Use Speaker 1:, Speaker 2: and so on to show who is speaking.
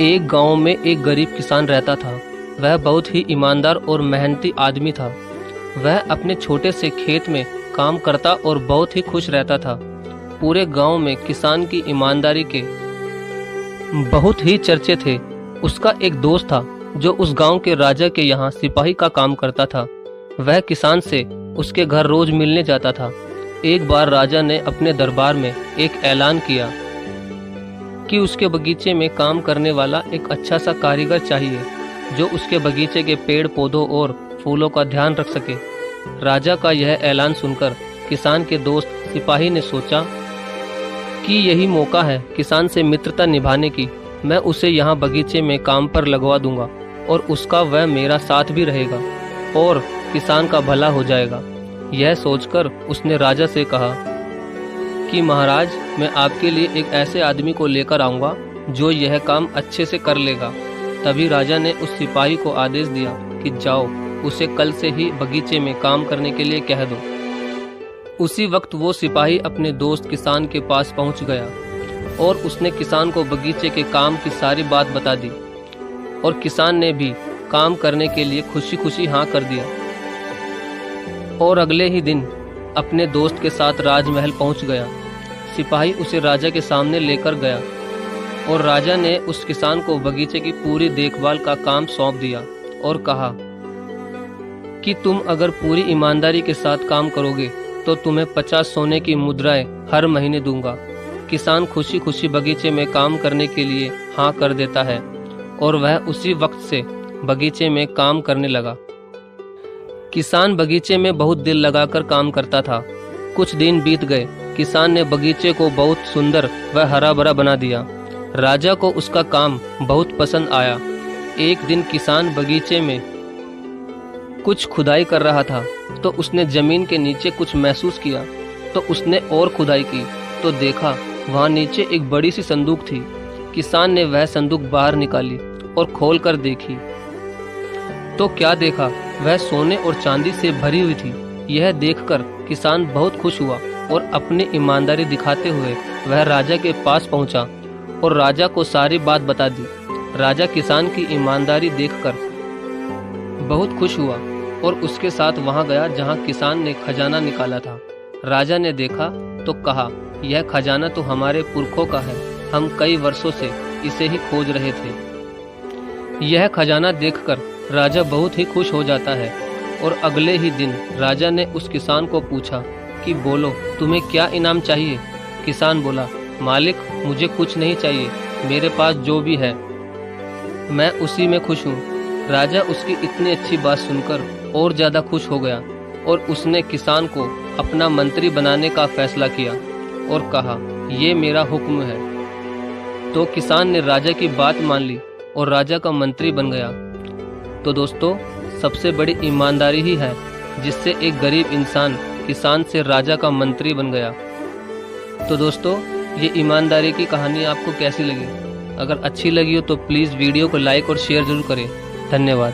Speaker 1: एक गांव में एक गरीब किसान रहता था। वह बहुत ही ईमानदार और मेहनती आदमी था। वह अपने छोटे से खेत में काम करता और बहुत ही खुश रहता था। पूरे गांव में किसान की ईमानदारी के बहुत ही चर्चे थे। उसका एक दोस्त था जो उस गांव के राजा के यहाँ सिपाही का काम करता था। वह किसान से उसके घर रोज मिलने जाता था। एक बार राजा ने अपने दरबार में एक ऐलान किया कि उसके बगीचे में काम करने वाला एक अच्छा सा कारीगर चाहिए जो उसके बगीचे के पेड़ पौधों और फूलों का ध्यान रख सके। राजा का यह ऐलान सुनकर किसान के दोस्त सिपाही ने सोचा कि यही मौका है किसान से मित्रता निभाने की। मैं उसे यहाँ बगीचे में काम पर लगवा दूंगा और उसका वह मेरा साथ भी रहेगा और किसान का भला हो जाएगा। यह सोचकर उसने राजा से कहा कि महाराज, मैं आपके लिए एक ऐसे आदमी को लेकर आऊँगा जो यह काम अच्छे से कर लेगा। तभी राजा ने उस सिपाही को आदेश दिया कि जाओ, उसे कल से ही बगीचे में काम करने के लिए कह दो। उसी वक्त वो सिपाही अपने दोस्त किसान के पास पहुंच गया और उसने किसान को बगीचे के काम की सारी बात बता दी और किसान ने भी काम करने के लिए खुशी खुशी हाँ कर दिया और अगले ही दिन अपने दोस्त के साथ राजमहल पहुंच गया। सिपाही उसे राजा के सामने लेकर गया और राजा ने उस किसान को बगीचे की पूरी देखभाल का काम सौंप दिया और कहा कि तुम अगर पूरी ईमानदारी के साथ काम करोगे तो तुम्हें 50 सोने की मुद्राएं हर महीने दूंगा। किसान खुशी खुशी बगीचे में काम करने के लिए हाँ कर देता है और वह उसी वक्त से बगीचे में काम करने लगा। किसान बगीचे में बहुत दिल लगाकर काम करता था। कुछ दिन बीत गए। किसान ने बगीचे को बहुत सुंदर व हरा भरा बना दिया। राजा को उसका काम बहुत पसंद आया। एक दिन किसान बगीचे में कुछ खुदाई कर रहा था तो उसने जमीन के नीचे कुछ महसूस किया। तो उसने और खुदाई की तो देखा वहां नीचे एक बड़ी सी संदूक थी। किसान ने वह संदूक बाहर निकाली और खोल कर देखी तो क्या देखा, वह सोने और चांदी से भरी हुई थी। यह देखकर किसान बहुत खुश हुआ और अपनी ईमानदारी दिखाते हुए वह राजा के पास पहुंचा और राजा को सारी बात बता दी। राजा किसान की ईमानदारी देखकर बहुत खुश हुआ और उसके साथ वहां गया जहां किसान ने खजाना निकाला था। राजा ने देखा तो कहा, यह खजाना तो हमारे पुरखों का है, हम कई वर्षों से इसे ही खोज रहे थे। यह खजाना देखकर राजा बहुत ही खुश हो जाता है और अगले ही दिन राजा ने उस किसान को पूछा कि बोलो, तुम्हें क्या इनाम चाहिए। किसान बोला, मालिक, मुझे कुछ नहीं चाहिए, मेरे पास जो भी है मैं उसी में खुश हूँ। राजा उसकी इतनी अच्छी बात सुनकर और ज़्यादा खुश हो गया और उसने किसान को अपना मंत्री बनाने का फैसला किया और कहा, ये मेरा हुक्म है। तो किसान ने राजा की बात मान ली और राजा का मंत्री बन गया। तो दोस्तों, सबसे बड़ी ईमानदारी ही है जिससे एक गरीब इंसान किसान से राजा का मंत्री बन गया। तो दोस्तों, ये ईमानदारी की कहानी आपको कैसी लगी? अगर अच्छी लगी हो तो प्लीज़ वीडियो को लाइक और शेयर जरूर करें। धन्यवाद।